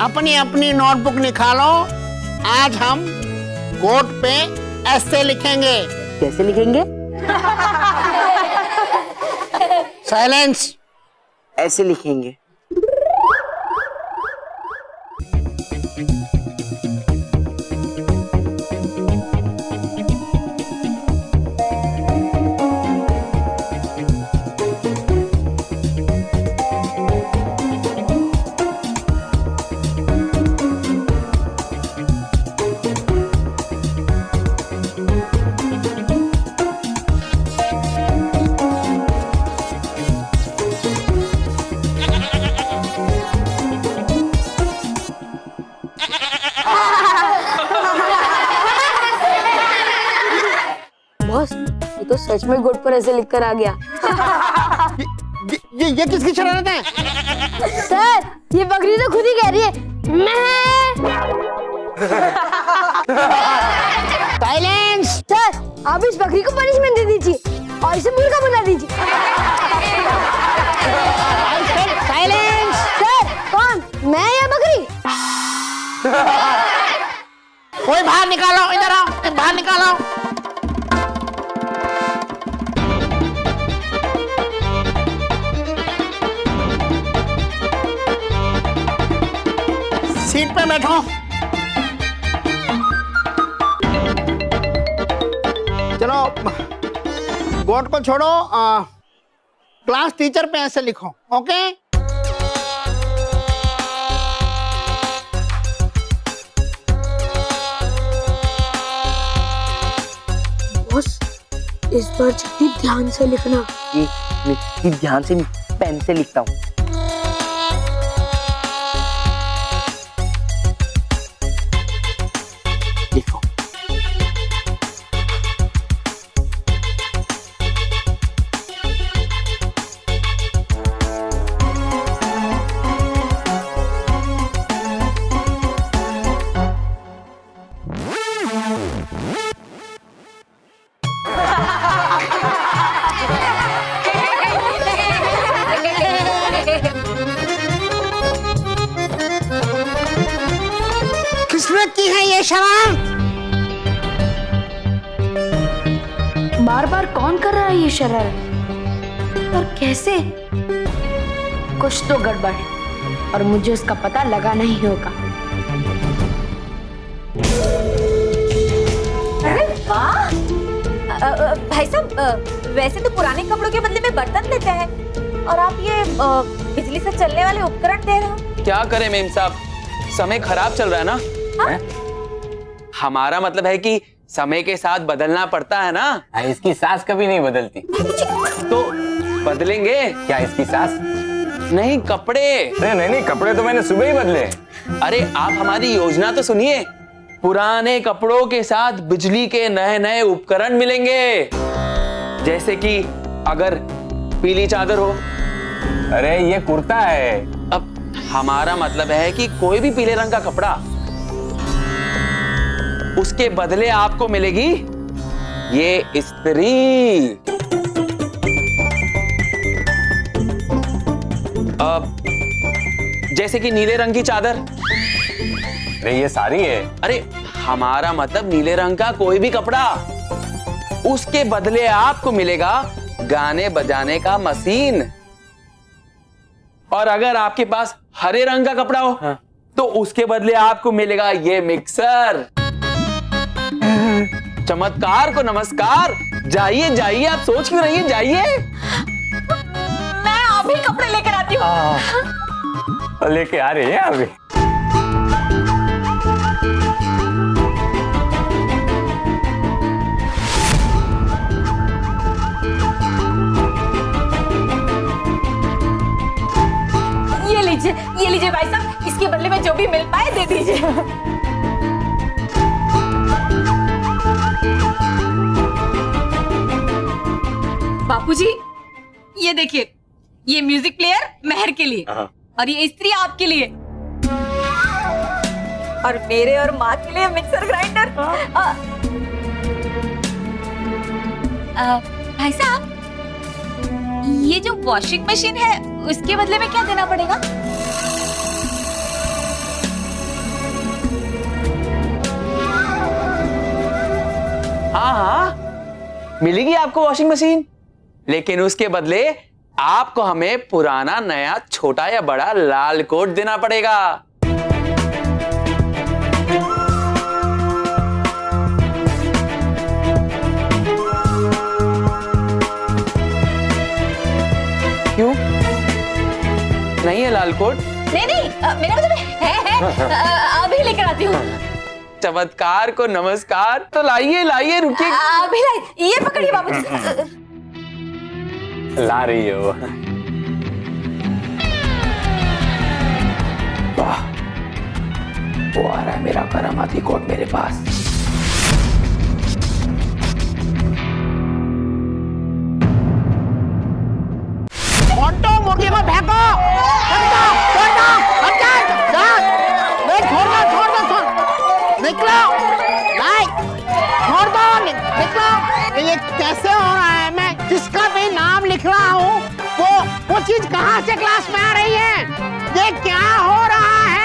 अपनी अपनी नोटबुक निकालो। आज हम कोट पे ऐसे लिखेंगे। कैसे लिखेंगे? साइलेंस। ऐसे लिखेंगे। बॉस, ये तो सच में गोट पर ऐसे लिखकर आ गया। ये किसकी शरारत है? सर, ये बकरी तो खुद ही कह रही है मैं। साइलेंस। सर, आप इस बकरी को पनिशमेंट दे दीजिए और इसे मुर्गा बना दीजिए। साइलेंस। सर, कौन, मैं या बकरी? कोई बाहर निकालो, इधर आओ, बाहर निकालो। सीट पे बैठो। चलो, गोट को छोड़ो, क्लास टीचर पे ऐसे लिखो, ओके? बॉस, इस बार जल्दी ध्यान से लिखना। मैं ध्यान से पेन से लिखता हूँ। लिखो। किसने की है ये शरारत? बार बार कौन कर रहा है ये शरारत और कैसे? कुछ तो गड़बड़ है और मुझे उसका पता लगाना ही होगा। अरे वाह! भाई साहब, वैसे तो पुराने कपड़ों के बदले में बर्तन देते हैं और आप ये बिजली से चलने वाले उपकरण दे रहे हो। क्या करें मेम साहब, समय खराब चल रहा है ना। हाँ? हमारा मतलब है कि समय के साथ बदलना पड़ता है ना। इसकी सास कभी नहीं बदलती। तो बदलेंगे क्या इसकी सास? नहीं, कपड़े। नहीं, कपड़े तो मैंने सुबह ही बदले। अरे आप हमारी योजना तो सुनिए। पुराने कपड़ों के साथ बिजली के नए नए उपकरण मिलेंगे, जैसे कि अगर पीली चादर हो। अरे ये कुर्ता है। अब हमारा मतलब है कि कोई भी पीले रंग का कपड़ा, उसके बदले आपको मिलेगी ये इस्त्री। अब जैसे कि नीले रंग की चादर। अरे ये सारी है। अरे हमारा मतलब नीले रंग का कोई भी कपड़ा, उसके बदले आपको मिलेगा गाने बजाने का मशीन। और अगर आपके पास हरे रंग का कपड़ा हो, हाँ, तो उसके बदले आपको मिलेगा ये मिक्सर। चमत्कार को नमस्कार। जाइए जाइए, आप सोच क्यों रही हैं, जाइए। मैं अभी कपड़े लेकर आती हूँ। लेके आ रही है अभी। ये लीजिए भाई साहब, इसके बदले में जो भी मिल पाए दे दीजिए। बापूजी, ये देखिए, ये म्यूजिक प्लेयर मेहर के लिए और ये इस्त्री आपके लिए और मेरे और माँ के लिए मिक्सर ग्राइंडर। भाई साहब, ये जो वॉशिंग मशीन है उसके बदले में क्या देना पड़ेगा? हाँ हाँ, मिलेगी आपको वॉशिंग मशीन, लेकिन उसके बदले आपको हमें पुराना नया छोटा या बड़ा लाल कोट देना पड़ेगा। क्यों नहीं है लाल कोट? नहीं मेरा मतलब है अभी लेकर आती हूँ। चमत्कार को नमस्कार। तो लाइए लाइए, रुकिए। अभी लाई, ये पकड़िए बाबूजी। ला रही हो। वाह, वो आ रहा है मेरा करामाती कोट मेरे पास। मोटी को फेंको, निकलो, छोड़ दो, निकलो। ये कैसे हो रहा है? मैं जिसका भी नाम लिख रहा हूँ वो चीज कहाँ से क्लास में आ रही है? ये क्या हो रहा है?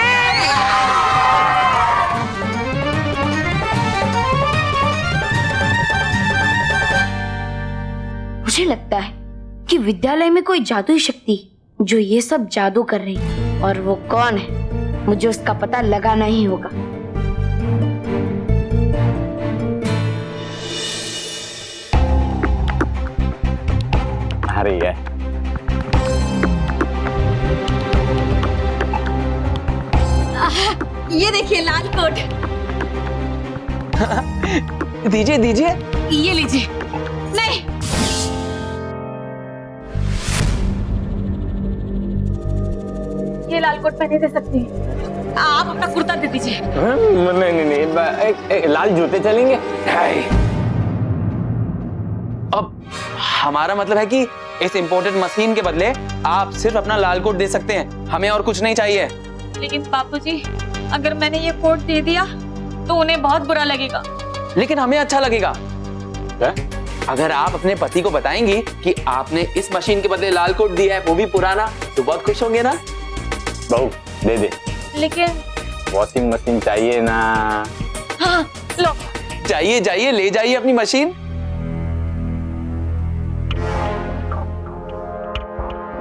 मुझे लगता है कि विद्यालय में कोई जादुई शक्ति जो ये सब जादू कर रही है, और वो कौन है मुझे उसका पता लगाना ही होगा। आ रही है। ये देखिए लाल कोट। दीजिए दीजिए। ये लीजिए। नहीं, ये लाल कोट मैं नहीं दे सकती। आप अपना कुर्ता दे दीजिए। नहीं, लाल जूते चलेंगे। अब हमारा मतलब है कि इस इम्पोर्टेड मशीन के बदले आप सिर्फ अपना लाल कोट दे सकते हैं, हमें और कुछ नहीं चाहिए। लेकिन बापूजी, अगर मैंने ये कोट दे दिया तो उन्हें बहुत बुरा लगेगा। लेकिन हमें अच्छा लगेगा। अगर आप अपने पति को बताएंगी कि आपने इस मशीन के बदले लाल कोट दिया है, वो भी पुराना, तो बहुत खुश होंगे ना। बहू दे दे। लेकिन वॉशिंग मशीन चाहिए ना। हाँ लो। जाइए जाइए, ले जाइए अपनी मशीन।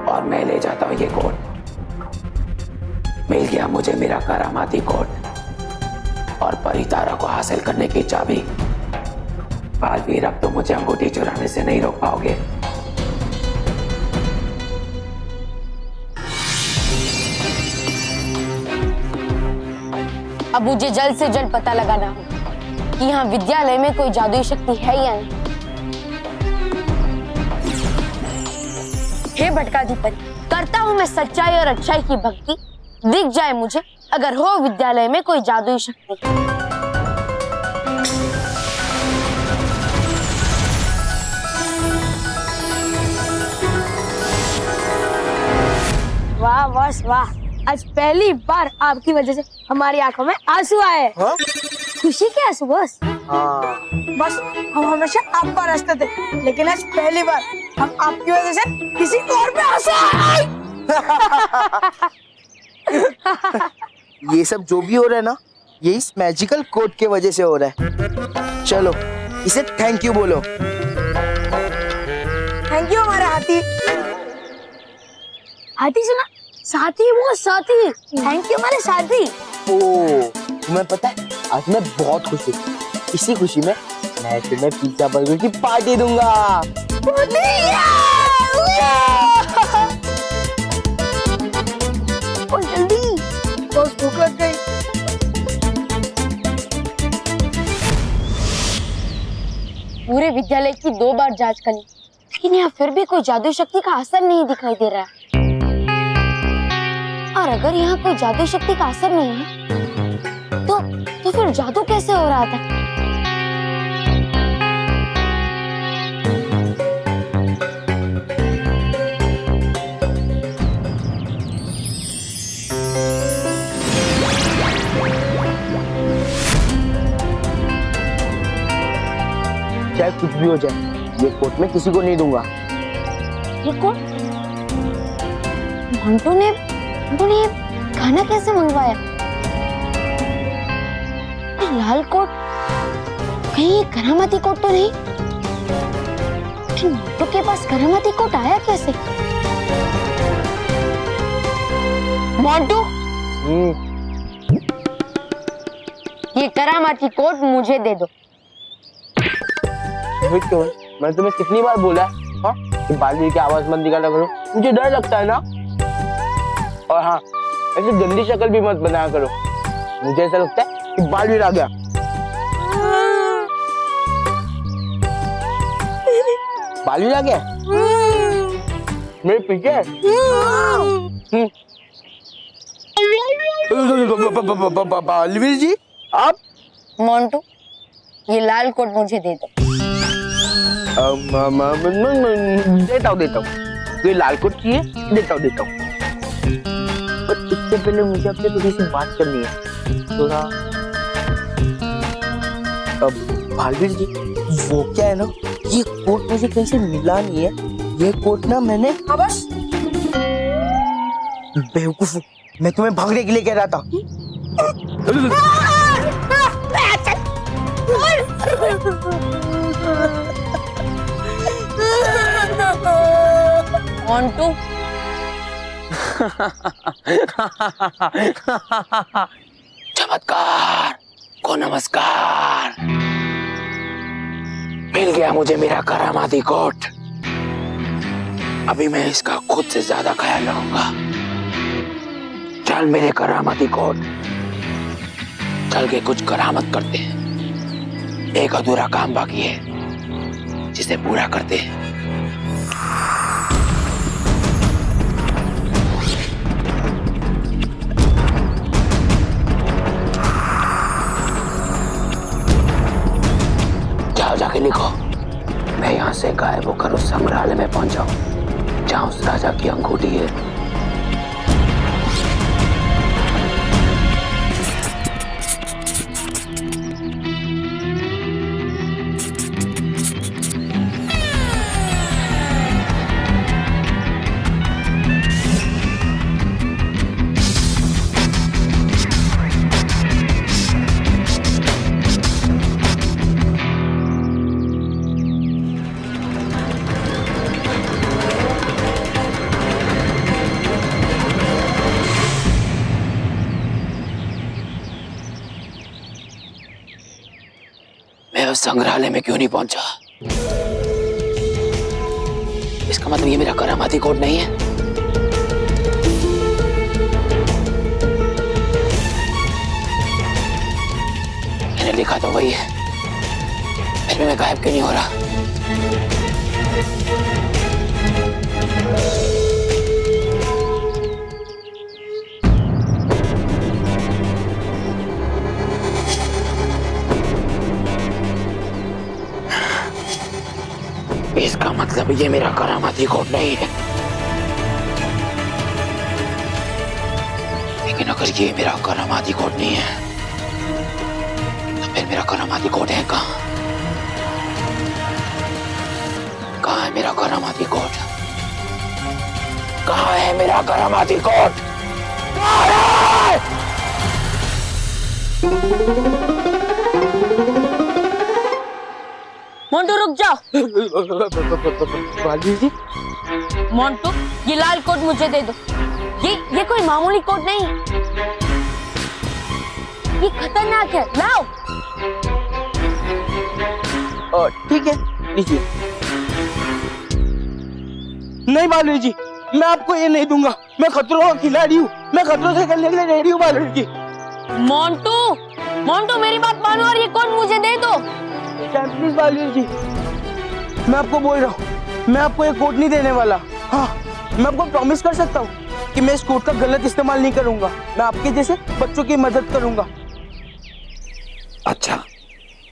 और मैं ले जाता हूँ ये कोट। मिल गया मुझे मेरा करामाती कोट और परितारा को हासिल करने की चाबी। बालवीर, अब तो मुझे अंगूठी चुराने से नहीं रोक पाओगे। अब मुझे जल्द से जल्द पता लगाना होगा कि यहाँ विद्यालय में कोई जादुई शक्ति है या नहीं। हे भटकाधिपति, करता हूँ मैं सच्चाई और अच्छाई की भक्ति, दिख जाए मुझे अगर हो विद्यालय में कोई जादुई शक्ति। वाह बस वाह, आज पहली बार आपकी वजह से हमारी आंखों में आंसू आए। खुशी के आंसू बस। बस हम हमेशा आपका रास्ते थे, लेकिन आज पहली बार हम आपकी वजह से किसी और पे आंसू आए। ये सब जो भी हो रहा है ना, ये इस मैजिकल कोड के वजह से हो रहा है। चलो इसे थैंक यू बोलो। थैंक यू हमारा हाथी। हाथी सुना? साथी, वो साथी। थैंक यू हमारे साथी। ओ, तुम्हें पता है आज मैं बहुत खुश हूँ। इसी खुशी में मैं तुम्हें पिज्जा बर्गर की पार्टी दूंगा। जल्दी, बहुत भूख लग गई। पूरे विद्यालय की 2 बार जांच कर ली, लेकिन यहाँ फिर भी कोई जादुई शक्ति का असर नहीं दिखाई दे रहा है। और अगर यहाँ कोई जादुई शक्ति का असर नहीं है, तो फिर जादू कैसे हो रहा था? चाहे कुछ भी हो जाए, ये कोट मैं किसी को नहीं दूंगा। ये कोट? मंटू ने खाना कैसे मंगवाया? लाल कोट? कहीं ये करामाती कोट तो नहीं? मंटू के पास करामाती कोट आया कैसे? मोंटू, ये करामाती कोट मुझे दे दो। क्यों? मैं तुम्हें कितनी बार बोला है हाँ कि बालवीर की आवाज मत निकाला करो, मुझे डर लगता है ना। और हाँ, ऐसे गंदी शक्ल भी मत बनाया करो, मुझे ऐसा लगता है कि बालवीर आ गया। बालवीर आ गया मेरे पीछे। बालवीर जी आप? मोंटू, ये लाल कोट मुझे दे दो। देता हूँ। ये लाल कोट चाहिए? देता हूँ। पर इससे पहले मुझे आपसे थोड़ी सी बात करनी है। थोड़ा बालवीर जी, वो क्या है ना, ये कोट मुझे कहीं से मिला नहीं है। ये कोट ना मैंने बस बेवकूफ, मैं तुम्हें भागने के लिए कह रहा था। मोंटू, चमत्कार को नमस्कार। मिल गया मुझे मेरा करामाती कोट। अभी मैं इसका खुद से ज्यादा ख्याल रखूंगा। चल मेरे करामाती कोट, चल के कुछ करामत करते हैं। एक अधूरा काम बाकी है जिसे पूरा करते हैं। जाओ जाके लिखो, मैं यहाँ से गायब होकर उस संग्रहालय में पहुंच जाऊं जहाँ उस राजा की अंगूठी है। मैं उस संग्रहालय में क्यों नहीं पहुंचा? इसका मतलब ये मेरा करामाती कोट नहीं है। मैंने लिखा तो वही है, फिर भी मैं गायब क्यों नहीं हो रहा? इसका मतलब ये मेरा करामाती कोट नहीं है। लेकिन अगर ये मेरा करामाती कोट नहीं है तो फिर मेरा करामाती कोट है कहाँ? कहाँ है मेरा करामाती कोट? कहाँ है मेरा करामाती कोट? कहाँ है? मोंटू रुक जाओ। बालवीर जी, मोंटू, ये लाल कोट मुझे दे दो। ये कोई मामूली कोट नहीं, ये खतरनाक है। लाओ। ठीक है, लीजिए। नहीं बालवीर जी, मैं आपको ये नहीं दूंगा। मैं खतरों का खिलाड़ी हूँ, मैं खतरों से खेलने के लिए रेडी हूँ बालवीर जी। मोंटू, मेरी बात मानो और ये कोट मुझे दे दो। प्लीज बालवीर जी, मैं आपको बोल रहा हूँ, मैं आपको ये कोट नहीं देने वाला। हाँ, मैं आपको प्रॉमिस कर सकता हूँ कि मैं इस कोट का गलत इस्तेमाल नहीं करूंगा। मैं आपके जैसे बच्चों की मदद करूंगा। अच्छा,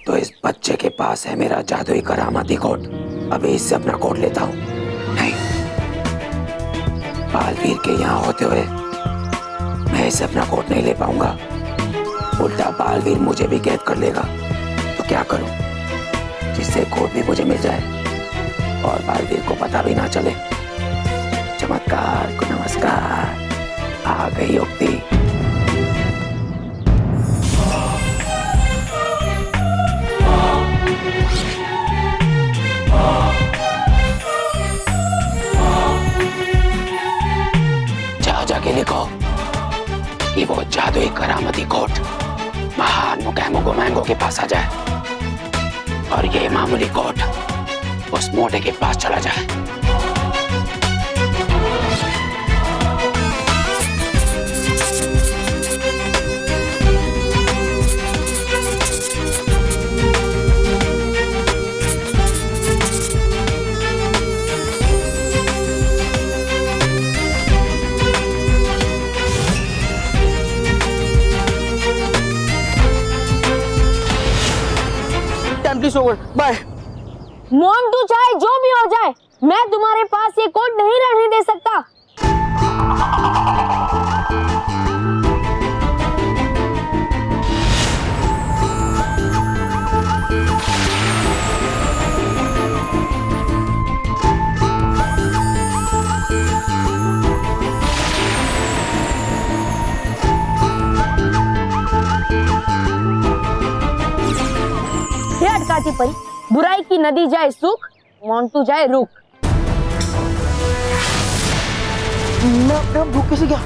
तो इस बच्चे के पास है मेरा जादुई करामाती कोट। अभी इससे अपना कोट लेता हूँ। नहीं, बालवीर के यहाँ होते हुए मैं इससे अपना कोट नहीं ले पाऊंगा। उल्टा बालवीर मुझे भी कैद कर लेगा। तो क्या करूं जिससे कोट भी मुझे मिल जाए और बालवीर को पता भी ना चले? चमत्कार को नमस्कार। आ गई युक्ति। जाओ जाके लिखो, जादुई करामती कोट महान मुगैम्बो गुमैंगो के पास आ जाए और ये मामूली कोट उस मोटे के पास चला जाए। बाय। मोंटू चाहे जो भी हो जाए, मैं तुम्हारे पास ये कोट नहीं रहने दे सकता। अटकाती परी, बुराई की नदी जाए सूख, मोंटू जाए रुक। मैं रुक कैसे गया?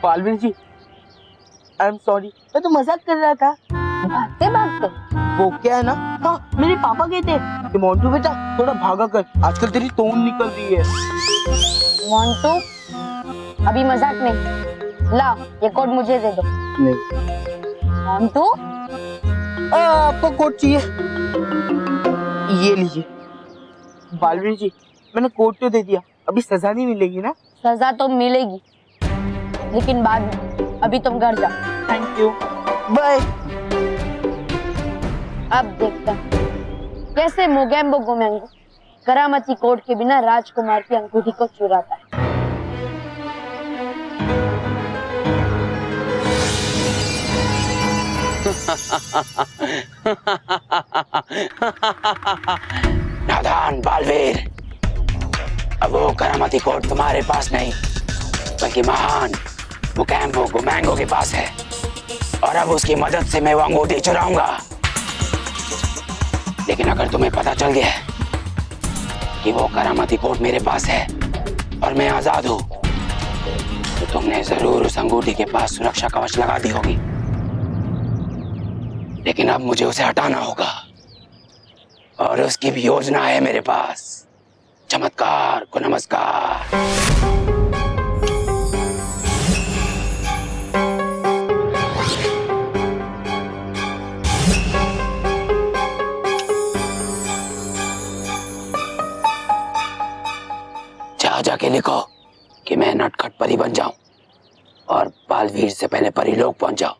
बालवीर जी, आई एम सॉरी, मैं तो मजाक कर रहा था। भागते भागते वो क्या है ना, हाँ मेरे पापा कहते हैं कि मोंटू बेटा थोड़ा भागा कर, आजकल तेरी तोन निकल रही है। मोंटू अभी मजाक नहीं, ला ये कोट मुझे दे दो। नहीं मोंटू, आपको कोट चाहिए, ये लीजिए। बालवीर जी, मैंने कोट तो दे दिया, अभी सजा नहीं मिलेगी ना? सजा तो मिलेगी, लेकिन बाद में, अभी तुम घर जाओ। Thank you, bye. अब देखता हूँ कैसे मोगैम्बो गुमैंगो करामती कोट के बिना राजकुमार की अंगूठी को चुराता है। नादान बालवीर, अब वो करामती कोट तुम्हारे पास नहीं बल्कि महान मोगैम्बो गुमैंगो के पास है, और अब उसकी मदद से मैं वो अंगूठी चुराऊंगा। लेकिन अगर तुम्हें पता चल गया कि वो करामती कोट मेरे पास है और मैं आजाद हूं, तो तुमने जरूर उस अंगूठी के पास सुरक्षा कवच लगा दी होगी। लेकिन अब मुझे उसे हटाना होगा, और उसकी भी योजना है मेरे पास। चमत्कार को नमस्कार। जाके लिखो कि मैं नटखट परी बन जाऊं और बालवीर से पहले परी लोग पहुंच जाओ।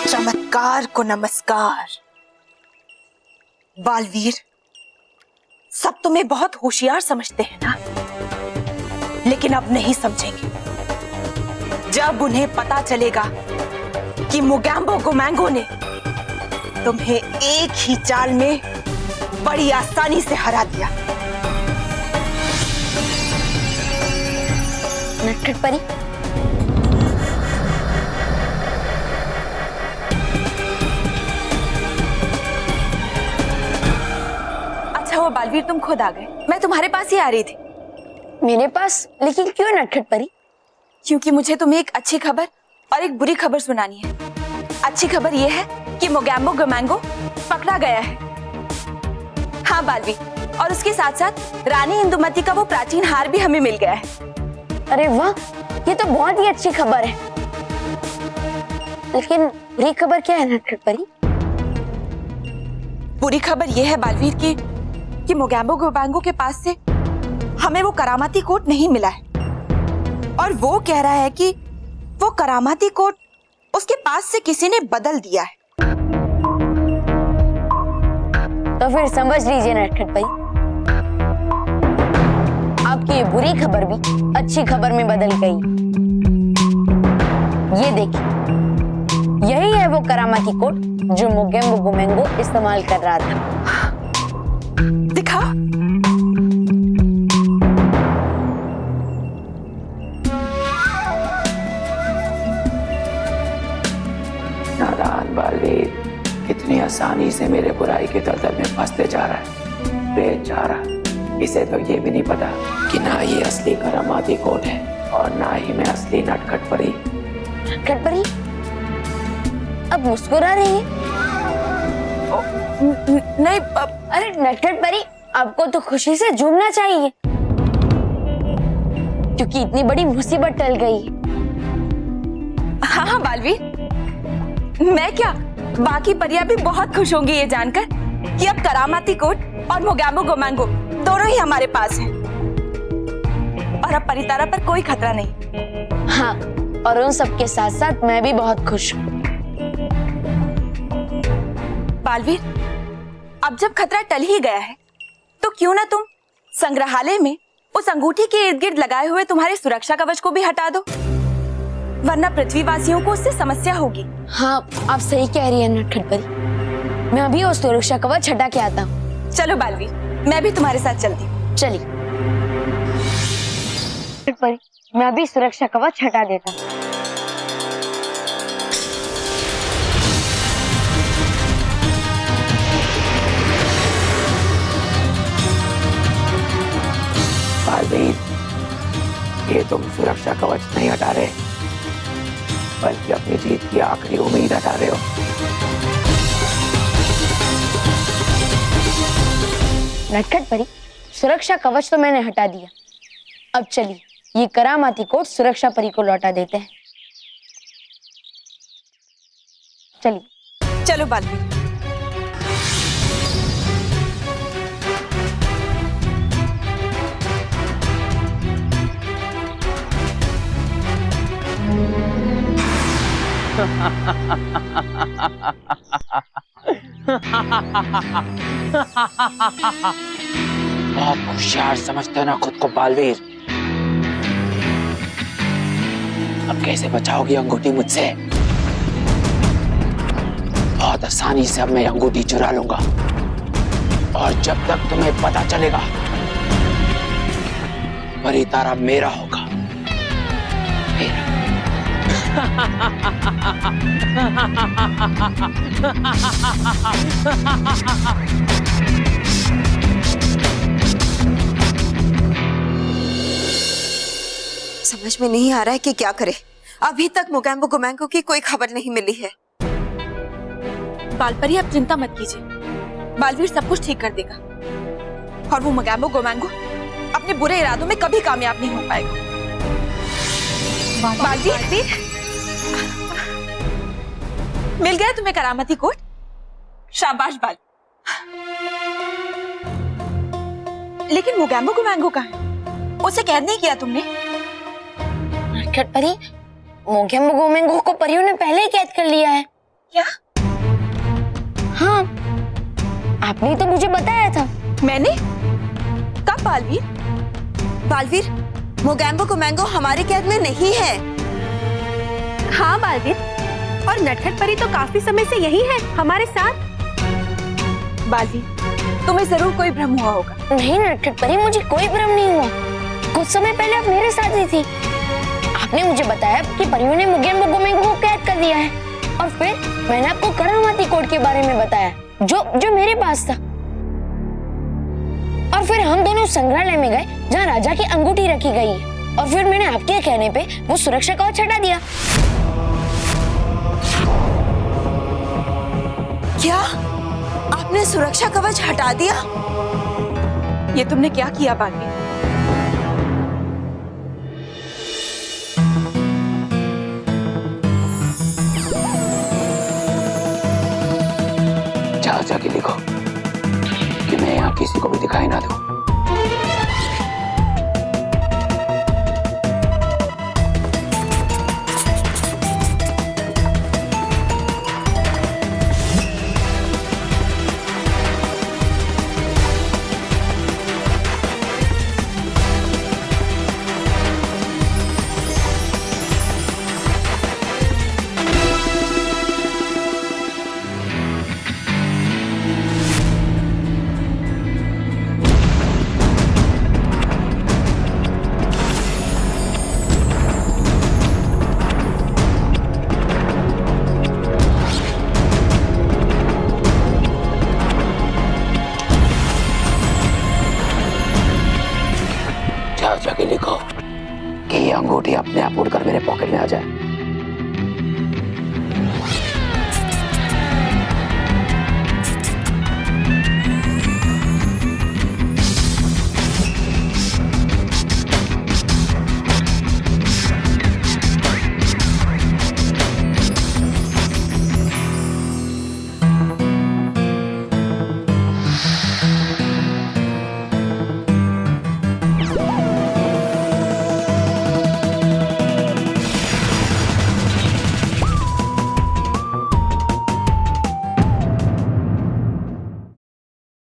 चमत्कार को नमस्कार। बालवीर, सब तुम्हें बहुत होशियार समझते हैं ना, लेकिन अब नहीं समझेंगे। जब उन्हें पता चलेगा कि मोगैम्बो गुमैंगो ने तुम्हें एक ही चाल में बड़ी आसानी से हरा दिया। नटखट परी, अच्छा हुआ बालवीर तुम खुद आ गए, मैं तुम्हारे पास ही आ रही थी। मेरे पास? लेकिन क्यों नटखट परी? क्योंकि मुझे तुम्हें एक अच्छी खबर और एक बुरी खबर सुनानी है। अच्छी खबर यह है कि मोगैम्बो गुमैंगो पकड़ा गया है। हाँ बालवीर, और उसके साथ साथ रानी इंदुमती का वो प्राचीन हार भी हमें मिल गया है। अरे वाह, ये तो बहुत ही अच्छी खबर है। लेकिन बुरी खबर क्या है नटखट परी? बुरी खबर यह है बालवीर कि कि मोगैम्बो गोबैंगो के पास से हमें वो करामाती कोट नहीं मिला है, और वो कह रहा है कि वो करामाती कोट उसके पास से किसी ने बदल दिया है। तो फिर समझ लीजिए नटखट भाई, आपकी ये बुरी खबर भी अच्छी खबर में बदल गई। ये देखिए, यही है वो करामाती कोट जो मोगेम्बो गोमेंगो इस्तेमाल कर रहा था। दिखा। नादान बालवीर कितनी आसानी से मेरे बुराई के दलदल में फंसते जा रहा है, बेचारा। इसे तो ये भी नहीं पता कि ना ये असली करामाती कोट है और ना ही मैं असली नटखट परी। नटखट परी अब मुस्कुरा रही है? नहीं अरे नटखट परी, आपको तो खुशी से झूमना चाहिए क्योंकि इतनी बड़ी मुसीबत टल गई। हाँ हाँ बालवीर, मैं क्या, बाकी परियां भी बहुत खुश होंगी ये जानकर कि अब करामाती कोट और मोगैम्बो गोमेंगो दोनों ही हमारे पास हैं, और अब परितारा पर कोई खतरा नहीं। हाँ, और उन सब के साथ साथ मैं भी बहुत खुश हूँ। बालवीर, अब जब खतरा टल ही गया है तो क्यों ना तुम संग्रहालय में उस अंगूठी के इर्द गिर्द लगाए हुए तुम्हारे सुरक्षा कवच को भी हटा दो, वरना पृथ्वीवासियों को उससे समस्या होगी। हाँ, आप सही कह रही है नटखट परी, मैं अभी वो सुरक्षा कवच हटा के आता हूँ। चलो बालवीर, मैं भी तुम्हारे साथ चलती हूँ। चलिए नटखट परी, मैं अभी सुरक्षा कवच हटा देता हूँ। बालवीर, ये तुम सुरक्षा कवच नहीं हटा रहे, बल्कि अपनी जीत की आखिरी उम्मीद हटा रहे हो। नटखट परी, सुरक्षा कवच तो मैंने हटा दिया, अब चलिए ये करामाती कोट सुरक्षा परी को लौटा देते हैं। चलिए। चलो बालवीर। बहुत होशियार समझते हो ना खुद को बालवीर। अब कैसे बचाओगी अंगूठी मुझसे? बहुत आसानी से अब मैं अंगूठी चुरा लूंगा, और जब तक तुम्हें पता चलेगा परितारा मेरा होगा, मेरा। समझ में नहीं आ रहा है कि क्या करे। अभी तक मोगैम्बो गोमेंगो की कोई खबर नहीं मिली है। बालपरी, आप चिंता मत कीजिए, बालवीर सब कुछ ठीक कर देगा, और वो मोगैम्बो गोमेंगो अपने बुरे इरादों में कभी कामयाब नहीं हो पाएगा। बालवीर, मिल गया तुम्हें करामाती कोट? शाबाश बाल। लेकिन मोगैम्बो गोमेंगो कहाँ है? उसे कैद नहीं किया तुमने? नटखट परी, मोगेम्बो गोमेंगो को परियों ने पहले ही कैद कर लिया है। क्या? हाँ, आपने तो मुझे बताया था। मैंने? कब बालवीर? बालवीर, मोगैम्बो गोमेंगो हमारे कैद में नहीं है। हाँ बालवीर, और नटखट परी तो काफी समय से यही है हमारे साथ। बालवीर, तुम्हें जरूर कोई भ्रम हुआ होगा। नहीं नटखट परी, मुझे कोई भ्रम नहीं हुआ। कुछ समय पहले आप मेरे साथ ही थी। आपने मुझे बताया कि परियों ने मोगेम्बो गोमेंगो को कैद कर दिया है, और फिर मैंने आपको करामाती कोट के बारे में बताया जो मेरे पास था। और फिर हम दोनों संग्रहालय में गए जहाँ राजा की अंगूठी रखी गई है, और फिर मैंने आपके कहने पे वो सुरक्षा कवच हटा दिया। क्या आपने सुरक्षा कवच हटा दिया? ये तुमने क्या किया बालवीर? जाके लिखो कि मैं यहाँ और किसी को भी दिखाई ना दो। जाके लिखो कि ये अंगूठी अपने आप उड़कर मेरे पॉकेट में आ जाए।